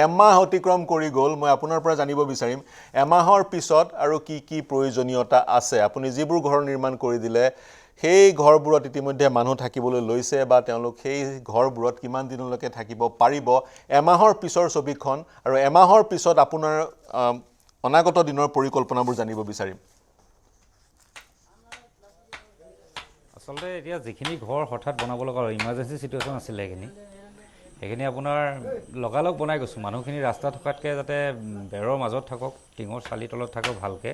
এমাহ অতিক্ৰম কৰি গ'ল মই আপোনাৰ পৰা জানিব বিচাৰিম এমাহৰ পিছত আৰু কি প্ৰয়োজনীয়তা আছে আপুনি যিবোৰ ঘৰ নিৰ্মাণ কৰি দিলে সেই ঘৰবোৰত ইতিমধ্যে মানুহ থাকিবলৈ লৈছে বা তেওঁলোক সেই ঘৰবোৰত কিমান দিনলৈকে থাকিব পাৰিব এমাহৰ পিছৰ ছবিখন আৰু এমাহৰ পিছত আপোনাৰ অনাগত দিনৰ পৰিকল্পনাবোৰ জানিব বিচাৰিম আচলতে এতিয়া যিখিনি ঘৰ হঠাৎ বনাব লগা হয় ইমাৰ্জেঞ্চি চিটুৱেশ্যন আছিলে সেইখিনি আপোনাৰ লগালগ বনাই গৈছোঁ মানুহখিনি ৰাস্তা থকাতকৈ যাতে বেৰৰ মাজত থাকক টিঙৰ চালি তলত থাকক ভালকৈ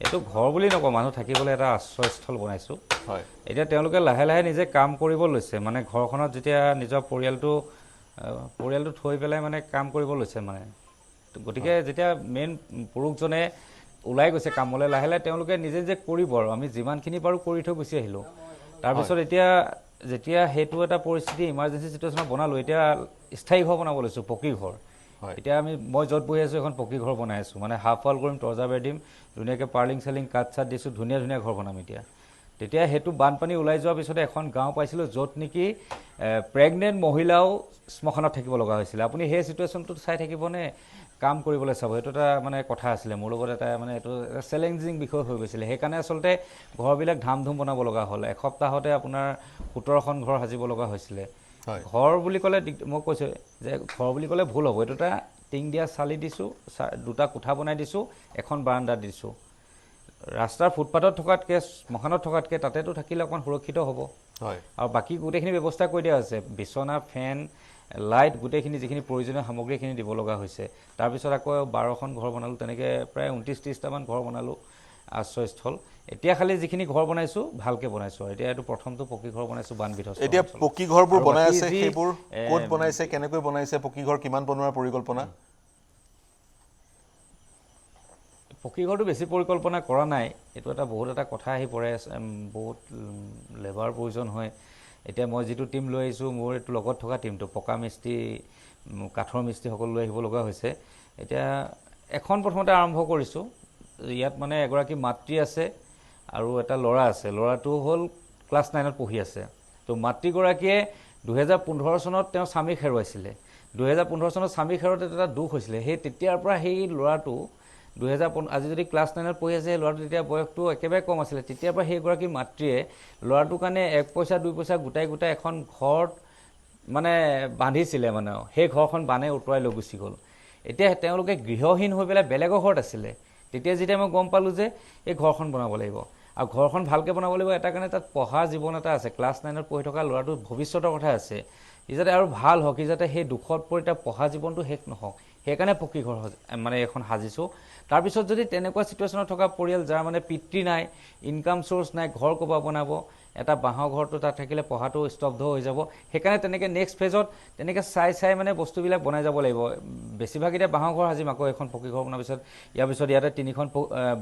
এইটো ঘৰ বুলি নকওঁ মানুহ থাকিবলৈ এটা আশ্ৰয়স্থল বনাইছোঁ হয় এতিয়া তেওঁলোকে লাহে লাহে নিজে কাম কৰিব লৈছে মানে ঘৰখনত যেতিয়া নিজৰ পৰিয়ালটো থৈ পেলাই মানে কাম কৰিব লৈছে মানে গতিকে যেতিয়া মেইন পুৰুষজনে ওলাই গৈছে কামলৈ লাহে লাহে তেওঁলোকে নিজে নিজে কৰিব আৰু আমি যিমানখিনি পাৰোঁ কৰি থৈ গুচি আহিলোঁ তাৰপিছত এতিয়া যেতিয়া সেইটো এটা পৰিস্থিতি ইমাৰ্জেঞ্চি চিটুৱেশ্যনত বনালোঁ এতিয়া স্থায়ী ঘৰ বনাব লৈছোঁ পকী ঘৰ এতিয়া মই য'ত বহি আছোঁ এখন পকী ঘৰ বনাই আছোঁ মানে হাফ ৱাল কৰিম তৰ্জা বেৰ দিম ধুনীয়াকৈ পাৰ্লিং চাৰ্লিং কাঠ চাঠ দিছোঁ ধুনীয়া ধুনীয়া ঘৰ বনাম তেতিয়া সেইটো বানপানী ওলাই যোৱাৰ পিছতে এখন গাঁও পাইছিলোঁ য'ত নেকি প্ৰেগনেণ্ট মহিলাও শ্মশানত থাকিব লগা হৈছিলে আপুনি সেই চিটুৱেশ্যনটো চাই থাকিবনে কাম কৰিবলৈ চাব এইটো এটা মানে কথা আছিলে মোৰ লগত এটা মানে এইটো এটা চেলেঞ্জিং বিষয় হৈ গৈছিলে সেইকাৰণে আচলতে ঘৰবিলাক ধাম ধুম বনাব লগা হ'ল এসপ্তাহতে আপোনাৰ 17খন ঘৰ সাজিব লগা হৈছিলে ঘৰ বুলি ক'লে মই কৈছোঁ যে ঘৰ বুলি ক'লে ভুল হ'ব এইটো এটা টিং দিয়া চালি দিছোঁ দুটা কোঠা বনাই দিছোঁ এখন বাৰাণ্ডা দিছোঁ ৰাস্তাৰ ফুটপাথত থকাতকৈ শ্মশানত থকাতকৈ তাতেতো থাকিলে অকণমান সুৰক্ষিত হ'ব আৰু বাকী গোটেইখিনি ব্যৱস্থা কৰি দিয়া হৈছে বিচনা ফেন লাইট গোটেইখিনি যিখিনি প্ৰয়োজনীয় সামগ্ৰীখিনি দিব লগা হৈছে তাৰপিছত আকৌ 12খন ঘৰ বনালোঁ তেনেকৈ প্ৰায় 29-30টামান ঘৰ বনালোঁ আশ্ৰয়স্থল এতিয়া খালি যিখিনি ঘৰ বনাইছোঁ ভালকৈ বনাইছোঁ আৰু এতিয়া এইটো প্ৰথমটো পকী ঘৰ বনাইছোঁ বানবিধ্বস্ত এতিয়া পকী ঘৰবোৰ বনাই আছে সেইবোৰ ক'ত বনাইছে কেনেকৈ বনাইছে পকী ঘৰ কিমান বনোৱাৰ পৰিকল্পনা পকী ঘৰটো বেছি পৰিকল্পনা কৰা নাই এইটো এটা বহুত এটা কথা আহি পৰে বহুত লেবাৰ প্ৰয়োজন হয় এতিয়া মই যিটো টিম লৈ আহিছোঁ মোৰ এইটো লগত থকা টিমটো পকা মিস্ত্ৰী কাঠৰ মিস্ত্ৰী সকলো লৈ আহিব লগা হৈছে এতিয়া এখন প্ৰথমতে আৰম্ভ কৰিছোঁ ইয়াত মানে এগৰাকী মাতৃ আছে আৰু এটা ল'ৰা আছে ল'ৰাটো হ'ল ক্লাছ 9ত পঢ়ি আছে তো মাতৃগৰাকীয়ে 2015 চনত তেওঁ স্বামীক হেৰুৱাইছিলে 2015 চনত স্বামীক হেৰুৱাওঁতে এটা দুখ হৈছিলে সেই তেতিয়াৰ পৰা সেই ল'ৰাটো 2015 আজি যদি ক্লাছ 9ত পঢ়ি আছে ল'ৰাটো তেতিয়া বয়সটো একেবাৰে কম আছিলে তেতিয়াৰ পৰা সেইগৰাকী মাতৃয়ে ল'ৰাটোৰ কাৰণে 1 পইচা 2 পইচা গোটাই এখন ঘৰত মানে বান্ধিছিলে মানে সেই ঘৰখন বানে উতৰাই লৈ গুচি গ'ল এতিয়া তেওঁলোকে গৃহহীন হৈ পেলাই বেলেগৰ ঘৰত আছিলে তেতিয়া যেতিয়া মই গম পালোঁ যে এই ঘৰখন বনাব লাগিব আৰু ঘৰখন ভালকৈ বনাব লাগিব এটা কাৰণে তাত পঢ়া জীৱন এটা আছে ক্লাছ 9ত পঢ়ি থকা ল'ৰাটোৰ ভৱিষ্যতৰ কথা আছে ই যাতে আৰু ভাল হওক ই যাতে সেই দুখত পৰি তাৰ পঢ়া জীৱনটো শেষ নহওক সেইকাৰণে পকী ঘৰ মানে এখন সাজিছোঁ তাৰপিছত যদি তেনেকুৱা চিটুৱেশ্যনত থকা পৰিয়াল যাৰ মানে পিতৃ নাই ইনকাম চ'ৰ্চ নাই ঘৰ ক'ৰপৰা বনাব এটা বাঁহৰ ঘৰটো তাত থাকিলে পঢ়াটো স্তব্ধ হৈ যাব সেইকাৰণে তেনেকৈ নেক্সট ফেজত তেনেকৈ চাই মানে বস্তুবিলাক বনাই যাব লাগিব বেছিভাগ এতিয়া বাঁহৰ ঘৰ সাজিম আকৌ এখন পকী ঘৰ বনোৱাৰ পিছত ইয়াৰ পিছত ইয়াতে 3খন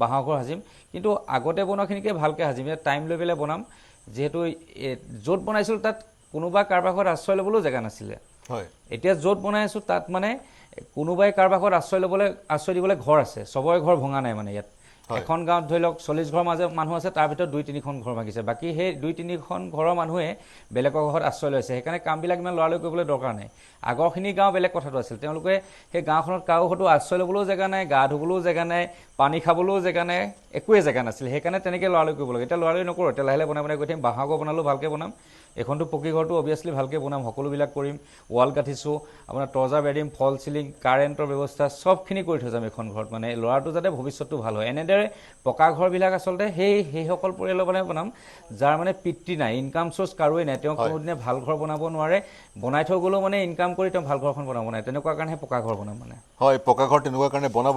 বাঁহৰ ঘৰ সাজিম কিন্তু আগতে বনোৱাখিনিকে ভালকৈ সাজিম এতিয়া টাইম লৈ পেলাই বনাম যিহেতু য'ত বনাইছিলোঁ তাত কোনোবা কাৰোবাৰ ঘৰত আশ্ৰয় ল'বলৈও জেগা নাছিলে এতিয়া য'ত বনাই আছোঁ তাত মানে কোনোবাই কাৰোবাৰ ঘৰত আশ্ৰয় দিবলৈ ঘৰ আছে চবৰে ঘৰ ভঙা নাই মানে ইয়াত এখন গাঁৱত ধৰি লওক 40 ঘৰ মাজে মানুহ আছে তাৰ ভিতৰত 2-3খন ঘৰ ভাঙিছে বাকী সেই 2-3খন ঘৰৰ মানুহে বেলেগৰ ঘৰত আশ্ৰয় লৈছে সেইকাৰণে কামবিলাক ইমান লৰালৰি কৰিবলৈ দৰকাৰ নাই আগৰখিনি গাঁও বেলেগ কথাটো আছিল তেওঁলোকে সেই গাঁওখনত কাৰো ঘৰতো আশ্ৰয় ল'বলৈও জেগা নাই গা ধুবলৈও জেগা নাই পানী খাবলৈও জেগা নাই একোৱে জেগা নাছিল সেইকাৰণে তেনেকৈ লৰালৰি কৰিব লাগে এতিয়া লৰালৰি নকৰোঁ এতিয়া লাহে লাহে বনাই গৈ থাকিম বাঁহৰ ঘৰ বনালোঁ ভালকৈ বনাম এখনটো পকী ঘৰটো অভিয়াছলি ভালকৈ বনাম সকলোবিলাক কৰিম ৱাল গাঠিছোঁ আপোনাৰ তৰ্জা বেৰ দিম ফল চিলিং কাৰেণ্টৰ ব্যৱস্থা চবখিনি কৰি থৈ যাম এখন ঘৰত মানে ল'ৰাটো যাতে ভৱিষ্যতটো ভাল হয় এনেদৰে পকা ঘৰবিলাক আচলতে সেইসকল পৰিয়ালৰ মানে বনাম যাৰ মানে পিতৃ নাই ইনকাম চ'ৰ্চ কাৰোৱেই নাই তেওঁ কোনোদিনে ভাল ঘৰ বনাব নোৱাৰে বনাই থৈ গ'লেও মানে ইনকাম কৰি তেওঁ ভাল ঘৰখন বনাব নাই তেনেকুৱা কাৰণেহে পকা ঘৰ বনাম মানে হয় পকা ঘৰ তেনেকুৱা কাৰণে বনাব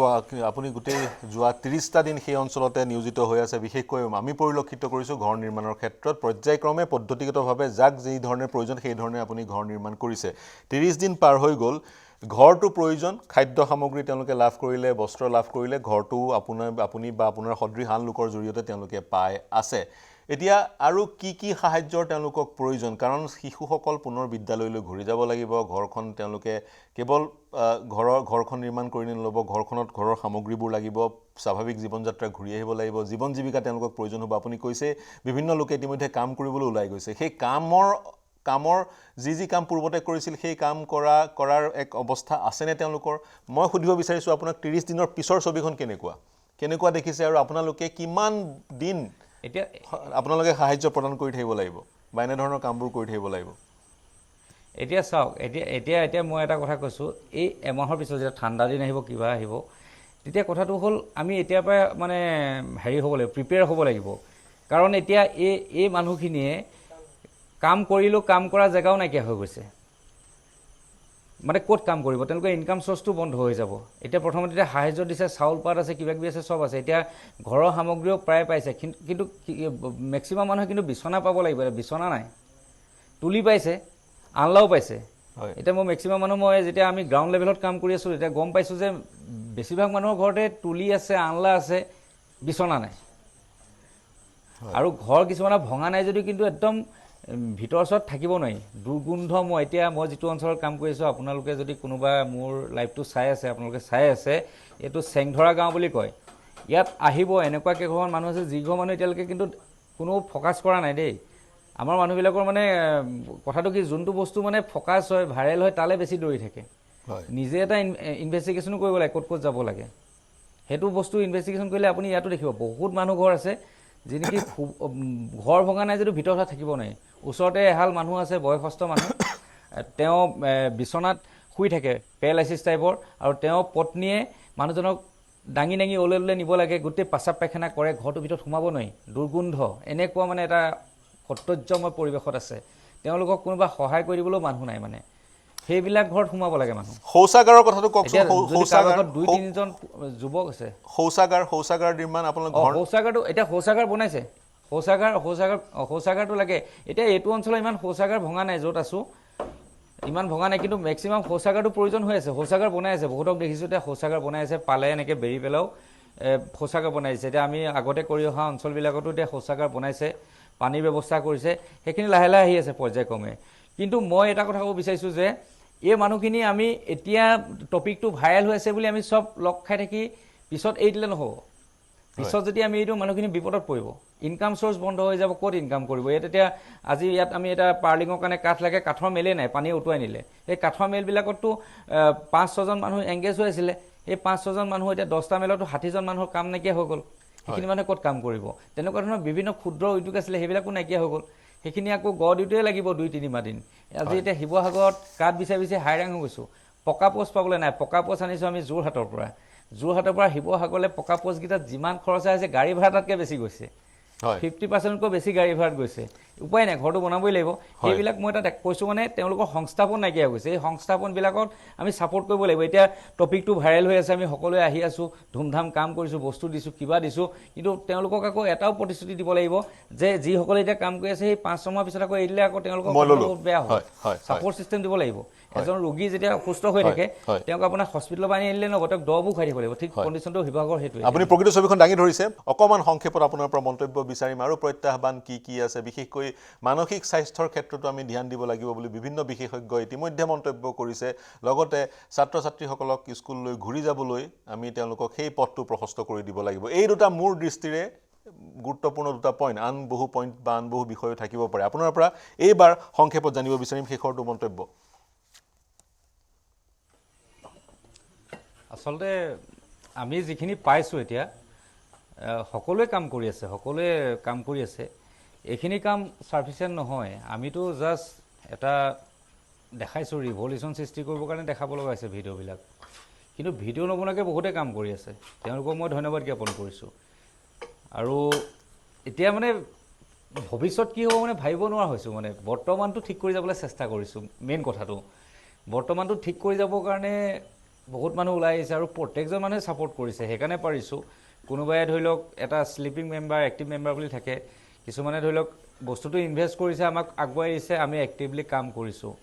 আপুনি গোটেই যোৱা 30টা দিন সেই অঞ্চলতে নিয়োজিত হৈ আছে বিশেষকৈ আমি পৰিলক্ষিত কৰিছোঁ ঘৰ নিৰ্মাণৰ ক্ষেত্ৰত পৰ্যায়ক্ৰমে পদ্ধতিগতভাৱে যাক যি ধৰণে প্ৰয়োজন সেই ধৰণে আপুনি ঘৰ নিৰ্মাণ কৰিছে 30 দিন পাৰ হৈ গ'ল ঘৰটো প্ৰয়োজন খাদ্য সামগ্ৰী তেওঁলোকে লাভ কৰিলে বস্ত্ৰ লাভ কৰিলে ঘৰটো আপুনি বা আপোনাৰ সদৃশ আন লোকৰ জৰিয়তে তেওঁলোকে পাই আছে এতিয়া আৰু কি সাহায্যৰ তেওঁলোকক প্ৰয়োজন কাৰণ শিশুসকল পুনৰ বিদ্যালয়লৈ ঘূৰি যাব লাগিব ঘৰখন তেওঁলোকে কেৱল ঘৰখন নিৰ্মাণ কৰি নল'ব ঘৰখনত ঘৰৰ সামগ্ৰীবোৰ লাগিব স্বাভাৱিক জীৱন যাত্ৰা ঘূৰি আহিব লাগিব জীৱন জীৱিকা তেওঁলোকক প্ৰয়োজন হ'ব আপুনি কৈছে বিভিন্ন লোকে ইতিমধ্যে কাম কৰিবলৈ ওলাই গৈছে সেই কামৰ যি কাম পূৰ্বতে কৰিছিল সেই কাম কৰাৰ এক অৱস্থা আছেনে তেওঁলোকৰ মই সুধিব বিচাৰিছোঁ আপোনাক 30 দিনৰ পিছৰ ছবিখন কেনেকুৱা দেখিছে আৰু আপোনালোকে কিমান দিন এতিয়া আপোনালোকে সাহায্য প্ৰদান কৰি থাকিব লাগিব বা এনেধৰণৰ কামবোৰ কৰি থাকিব লাগিব এতিয়া চাওক এতিয়া মই এটা কথা কৈছোঁ এই এমাহৰ পিছত যেতিয়া ঠাণ্ডা দিন আহিব কিবা আহিব তেতিয়া কথাটো হ'ল আমি এতিয়াৰ পৰা মানে হেৰি হ'ব লাগিব প্ৰিপেয়াৰ হ'ব লাগিব কাৰণ এতিয়া এই মানুহখিনিয়ে কাম কৰিলেও কাম কৰা জেগাও নাইকিয়া হৈ গৈছে মানে ক'ত কাম কৰিব তেওঁলোকৰ ইনকাম চ'ৰ্চটো বন্ধ হৈ যাব এতিয়া প্ৰথমতে এতিয়া সাহায্য দিছে চাউল পাত আছে কিবা কিবি আছে চব আছে এতিয়া ঘৰৰ সামগ্ৰীও প্ৰায় পাইছে কিন্তু মেক্সিমাম মানুহে কিন্তু বিচনা পাব লাগিব বিচনা নাই তুলি পাইছে আনলাও পাইছে এতিয়া মই মেক্সিমাম মানুহ মই যেতিয়া আমি গ্ৰাউণ্ড লেভেলত কাম কৰি আছোঁ তেতিয়া গম পাইছোঁ যে বেছিভাগ মানুহৰ ঘৰতে তুলি আছে আনলা আছে বিচনা নাই আৰু ঘৰ কিছুমানৰ ভঙা নাই যদিও কিন্তু একদম ভিতৰ ওচৰত থাকিব নোৱাৰি দুৰ্গন্ধ মই যিটো অঞ্চলত কাম কৰি আছোঁ আপোনালোকে যদি কোনোবা মোৰ লাইভটো চাই আছে আপোনালোকে চাই আছে এইটো চেংধৰা গাঁও বুলি কয় ইয়াত আহিব এনেকুৱা কেইঘৰমান মানুহ আছে যিঘৰ মানুহ এতিয়ালৈকে কিন্তু কোনো ফ'কাছ কৰা নাই দেই আমাৰ মানুহবিলাকৰ মানে কথাটো কি যোনটো বস্তু মানে ফ'কাছ হয় ভাইৰেল হয় তালৈ বেছি দৌৰি থাকে নিজে এটা ইনভেষ্টিগেশ্যনো কৰিব লাগে ক'ত যাব লাগে সেইটো বস্তু ইনভেষ্টিগেশ্যন কৰিলে আপুনি ইয়াতো দেখিব বহুত মানুহ ঘৰ আছে যি নেকি ঘৰ ভঙা নাই যদিও ভিতৰত থাকিব নোৱাৰি ওচৰতে এহাল মানুহ আছে বয়সস্থ মানুহ তেওঁ বিচনাত শুই থাকে পেৰালাইচিছ টাইপৰ আৰু তেওঁ পত্নীয়ে মানুহজনক দাঙি ওলাই নিব লাগে গোটেই পাচাব পায়খানা কৰে ঘৰটোৰ ভিতৰত সোমাব নোৱাৰি দুৰ্গন্ধ এনেকুৱা মানে এটা কৰ্তব্যময় পৰিৱেশত আছে তেওঁলোকক কোনোবা সহায় কৰি দিবলৈও মানুহ নাই মানে সেইবিলাক ঘৰত সোমাব লাগে মানুহ শৌচাগাৰৰ কথাটো কওকচোন শৌচাগাৰ 2-3জন যুৱক আছে শৌচাগাৰ নিৰ্মাণ আপোনালোকৰ শৌচাগাৰটো এতিয়া শৌচাগাৰ বনাইছে শৌচাগাৰটো লাগে এতিয়া এইটো অঞ্চলত ইমান শৌচাগাৰ ভঙা নাই য'ত আছোঁ ইমান ভঙা নাই কিন্তু মেক্সিমাম শৌচাগাৰটো প্ৰয়োজন হৈ আছে শৌচাগাৰ বনাই আছে বহুতক দেখিছোঁ এতিয়া শৌচাগাৰ বনাই আছে পালে এনেকৈ বেৰি পেলাও শৌচাগাৰ বনাইছে এতিয়া আমি আগতে কৰি অহা অঞ্চলবিলাকতো এতিয়া শৌচাগাৰ বনাইছে পানীৰ ব্যৱস্থা কৰিছে সেইখিনি লাহে লাহে আহি আছে পৰ্যায়ক্ৰমে কিন্তু মই এটা কথা ক'ব বিচাৰিছোঁ যে এই মানুহখিনি আমি এতিয়া টপিকটো ভাইৰেল হৈ আছে বুলি আমি চব লগ খাই থাকি পিছত এৰি দিলে নহ'ব পিছত যদি আমি এইটো মানুহখিনি বিপদত পৰিব ইনকাম চ'ৰ্চ বন্ধ হৈ যাব ক'ত ইনকাম কৰিব ইয়াত এতিয়া আজি ইয়াত আমি এটা পাৰ্লিঙৰ কাৰণে কাঠ লাগে কাঠৰ মেলেই নাই পানী উটুৱাই নিলে সেই কাঠৰ মেলবিলাকততো 5-6জন মানুহ এংগেজ হৈ আছিলে সেই 5-6জন মানুহ এতিয়া 10টা মেলতো 60জন মানুহৰ কাম নাইকিয়া হৈ গ'ল সেইখিনি মানুহে ক'ত কাম কৰিব তেনেকুৱা ধৰণৰ বিভিন্ন ক্ষুদ্ৰ উদ্যোগ আছিলে সেইবিলাকো নাইকিয়া হৈ গ'ল সেইখিনি আকৌ গঢ় দিওঁতেই লাগিব 2-3 মাহ দিন আজি এতিয়া শিৱসাগৰত কাঠ বিচাৰি হাইৰাং হৈ গৈছোঁ পকা পোষ্ট পাবলৈ নাই পকা পোষ্ট আনিছোঁ আমি যোৰহাটৰ পৰা শিৱসাগৰলৈ পকা পোষ্টকেইটাত যিমান খৰচ হৈছে গাড়ী ভাড়া তাতকৈ বেছি গৈছে 50%কৈ বেছি গাড়ী ভাড়াত গৈছে উপায় নাই ঘৰটো বনাবই লাগিব সেইবিলাক মই এটা কৈছোঁ মানে তেওঁলোকৰ সংস্থাপন নাইকিয়া হৈ গৈছে এই সংস্থাপনবিলাকত আমি ছাপোৰ্ট কৰিব লাগিব এতিয়া টপিকটো ভাইৰেল হৈ আছে আমি সকলোৱে আহি আছোঁ ধুমধাম কাম কৰিছোঁ বস্তু দিছোঁ কিবা দিছোঁ কিন্তু তেওঁলোকক আকৌ এটাও প্ৰতিশ্ৰুতি দিব লাগিব যে যিসকলে এতিয়া কাম কৰি আছে সেই 5-6 মাহ পিছত আকৌ এৰি দিলে আকৌ তেওঁলোকৰ বহুত বেয়া হয় ছাপোৰ্ট ছিষ্টেম দিব লাগিব এজন ৰোগী যেতিয়া অসুস্থ হৈ থাকে তেওঁক আপোনাৰ হস্পিটেলৰ পৰা আনি আনিলে নহ'ব তেওঁক দৰবো খুৱাই দিব লাগিব ঠিক কণ্ডিশ্যনটো শিৱসাগৰ সেইটোৱে আপুনি প্ৰকৃত ছবিখন দাঙি ধৰিছে অকণমান সংক্ষেপত আপোনাৰ পৰা মন্তব্য বিচাৰিম আৰু প্ৰত্যাহ্বান কি আছে বিশেষকৈ মানসিক স্বাস্থ্যৰ ক্ষেত্ৰতো আমি ধ্যান দিব লাগিব বুলি বিভিন্ন বিশেষজ্ঞ ইতিমধ্যে মন্তব্য কৰিছে লগতে ছাত্ৰ ছাত্ৰীসকলক স্কুললৈ ঘূৰি যাবলৈ আমি তেওঁলোকক সেই পথটো প্ৰশস্ত কৰি দিব লাগিব এই দুটা মোৰ দৃষ্টিৰে গুৰুত্বপূৰ্ণ দুটা পইণ্ট আন বহু পইণ্ট বা আন বহু বিষয় থাকিব পাৰে আপোনাৰ পৰা এইবাৰ সংক্ষেপত জানিব বিচাৰিম শেষৰটো মন্তব্য আচলতে আমি যিখিনি পাইছোঁ এতিয়া সকলোৱে কাম কৰি আছে এইখিনি কাম ছাফিচিয়েণ্ট নহয় আমিতো জাষ্ট এটা দেখাইছোঁ ৰিভলিউশ্যন সৃষ্টি কৰিবৰ কাৰণে দেখাব লগা হৈছে ভিডিঅ'বিলাক কিন্তু ভিডিঅ' নবনাকৈ বহুতে কাম কৰি আছে তেওঁলোকক মই ধন্যবাদ জ্ঞাপন কৰিছোঁ আৰু এতিয়া মানে ভৱিষ্যত কি হ'ব মানে ভাবিব নোৱাৰা হৈছোঁ মানে বৰ্তমানটো ঠিক কৰি যাবলৈ চেষ্টা কৰিছোঁ মেইন কথাটো বৰ্তমানটো ঠিক কৰি যাবৰ কাৰণে বহুত মানুহ ওলাই আহিছে আৰু প্ৰত্যেকজন মানুহে ছাপোৰ্ট কৰিছে সেইকাৰণে পাৰিছোঁ কোনোবাই ধৰি লওক এটা শ্লিপিং মেম্বাৰ এক্টিভ মেম্বাৰ বুলি থাকে কিছুমানে ধৰি লওক বস্তুটো ইনভেষ্ট কৰিছে আমাক আগুৱাই দিছে আমি এক্টিভলি কাম কৰিছোঁ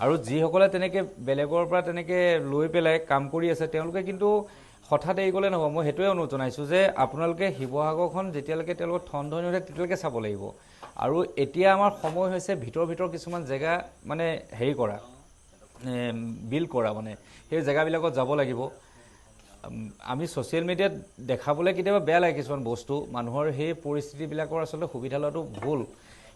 আৰু যিসকলে তেনেকৈ বেলেগৰ পৰা তেনেকৈ লৈ পেলাই কাম কৰি আছে তেওঁলোকে কিন্তু হঠাৎ এৰি গ'লে নহ'ব মই সেইটোৱে অনুৰোধ জনাইছোঁ যে আপোনালোকে শিৱসাগৰখন যেতিয়ালৈকে তেওঁলোকৰ ঠনধনী হৈ থাকে তেতিয়ালৈকে চাব লাগিব আৰু এতিয়া আমাৰ সময় হৈছে ভিতৰ কিছুমান জেগা মানে হেৰি কৰা বিল্ড কৰা মানে সেই জেগাবিলাকত যাব লাগিব আমি ছ'চিয়েল মিডিয়াত দেখাবলৈ কেতিয়াবা বেয়া লাগে কিছুমান বস্তু মানুহৰ সেই পৰিস্থিতিবিলাকৰ আচলতে সুবিধা লোৱাটো ভুল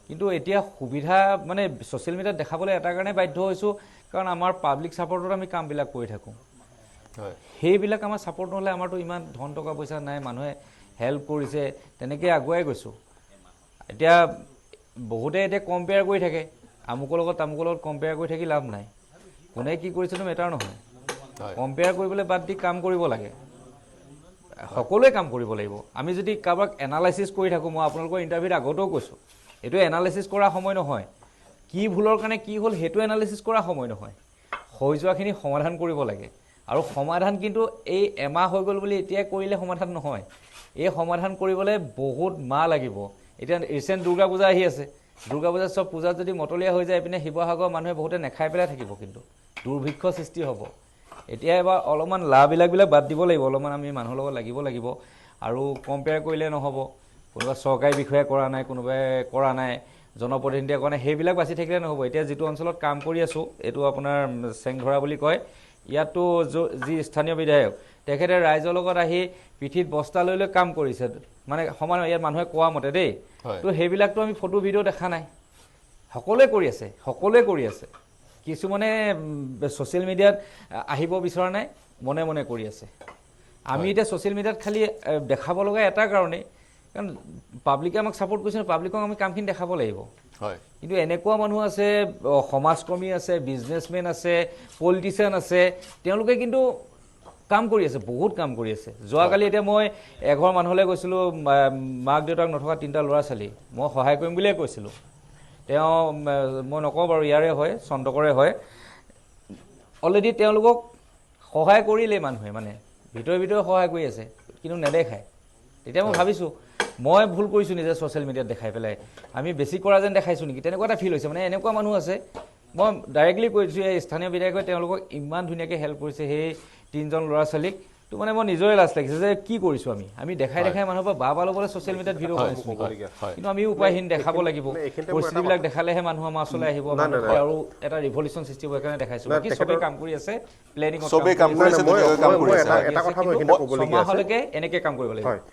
কিন্তু এতিয়া সুবিধা মানে ছ'চিয়েল মিডিয়াত দেখাবলৈ এটা কাৰণে বাধ্য হৈছোঁ কাৰণ আমাৰ পাব্লিক ছাপৰ্টত আমি কামবিলাক কৰি থাকোঁ হয় সেইবিলাক আমাৰ ছাপৰ্ট নহ'লে আমাৰতো ইমান ধন টকা পইচা নাই মানুহে হেল্প কৰিছে তেনেকৈ আগুৱাই গৈছোঁ এতিয়া বহুতে এতিয়া কম্পেয়াৰ কৰি থাকে আমুকৰ লগত কম্পেয়াৰ কৰি থাকি লাভ নাই কোনে কি কৰিছেনো মেটাৰ নহয় কম্পেয়াৰ কৰিবলৈ বাদ দি কাম কৰিব লাগে সকলোৱে কাম কৰিব লাগিব আমি যদি কাৰোবাক এনালাইচিছ কৰি থাকোঁ মই আপোনালোকৰ ইণ্টাৰভিউত আগতেও কৈছোঁ এইটো এনালাইচিছ কৰা সময় নহয় কি ভুলৰ কাৰণে কি হ'ল সেইটো এনালাইচিছ কৰা সময় নহয় হৈ যোৱাখিনি সমাধান কৰিব লাগে আৰু সমাধান কিন্তু এই এমাহ হৈ গ'ল বুলি এতিয়াই কৰিলে সমাধান নহয় এই সমাধান কৰিবলৈ বহুত মাহ লাগিব এতিয়া ৰিচেণ্ট দুৰ্গা পূজা আহি আছে দুৰ্গা পূজাত চব পূজাত যদি মতলীয়া হৈ যায় পিনে শিৱসাগৰ মানুহে বহুতে নেখাই পেলাই থাকিব কিন্তু দুৰ্ভিক্ষ সৃষ্টি হ'ব এতিয়া এবাৰ অলপমান লাভবিলাক বাদ দিব লাগিব অলপমান আমি মানুহৰ লগত লাগিব আৰু কম্পেয়াৰ কৰিলে নহ'ব কোনোবা চৰকাৰী বিষয়াই কৰা নাই কোনোবাই কৰা নাই জনপ্ৰতিনিধিয়ে কৰা নাই সেইবিলাক বাচি থাকিলে নহ'ব এতিয়া যিটো অঞ্চলত কাম কৰি আছোঁ এইটো আপোনাৰ চেংধৰা বুলি কয় ইয়াতো যি স্থানীয় বিধায়ক তেখেতে ৰাইজৰ লগত আহি পিঠিত বস্তা লৈ কাম কৰিছে মানে সমান ইয়াত মানুহে কোৱা মতে দেই তো সেইবিলাকতো আমি ফটো ভিডিঅ' দেখা নাই সকলোৱে কৰি আছে কিছুমানে ছ'চিয়েল মিডিয়াত আহিব বিচৰা নাই মনে কৰি আছে আমি এতিয়া ছ'চিয়েল মিডিয়াত খালি দেখাব লগা এটা কাৰণেই কাৰণ পাব্লিকে আমাক ছাপোৰ্ট কৰিছে পাব্লিকক আমি কামখিনি দেখাব লাগিব কিন্তু এনেকুৱা মানুহ আছে সমাজকৰ্মী আছে বিজনেছমেন আছে পলিটিচিয়ান আছে তেওঁলোকে কিন্তু কাম কৰি আছে বহুত কাম কৰি আছে যোৱাকালি এতিয়া মই এঘৰ মানুহলৈ গৈছিলোঁ মাক দেউতাক নথকা 3টা ল'ৰা ছোৱালী মই সহায় কৰিম বুলিয়ে কৈছিলোঁ তেওঁ মই নকওঁ বাৰু ইয়াৰে হয় চন্দকৰে হয় অলৰেডি তেওঁলোকক সহায় কৰিলেই মানুহে মানে ভিতৰে সহায় কৰি আছে কিন্তু নেদেখায় তেতিয়া মই ভাবিছোঁ মই ভুল কৰিছোঁ নিজে ছ'চিয়েল মিডিয়াত দেখাই পেলাই আমি বেছি কৰা যেন দেখাইছোঁ নেকি তেনেকুৱা এটা ফিল হৈছে মানে এনেকুৱা মানুহ আছে মই ডাইৰেক্টলি কৈ দিছোঁ এই স্থানীয় বিধায়কে তেওঁলোকক ইমান ধুনীয়াকৈ হেল্প কৰিছে সেই 3জন ল'ৰা ছোৱালীক তো মানে মই নিজৰে লাজ লাগিছে যে কি কৰিছোঁ আমি দেখাই মানুহৰ পৰা বাহ ল'বলৈ ছ'চিয়েল মিডিয়াত ভিডিঅ' বনাইছোঁ কিন্তু আমি উপায়হীন দেখাব লাগিব পৰিস্থিতিবিলাক দেখালেহে মানুহ আমাৰ ওচৰলৈ আহিব আৰু এটা ৰিভলিউশ্যন সৃষ্টি হোৱাৰ কাৰণে দেখাইছোঁ বাকী চবেই কাম কৰি আছে প্লেনিং ছমাহলৈকে এনেকৈ কাম কৰিব লাগিব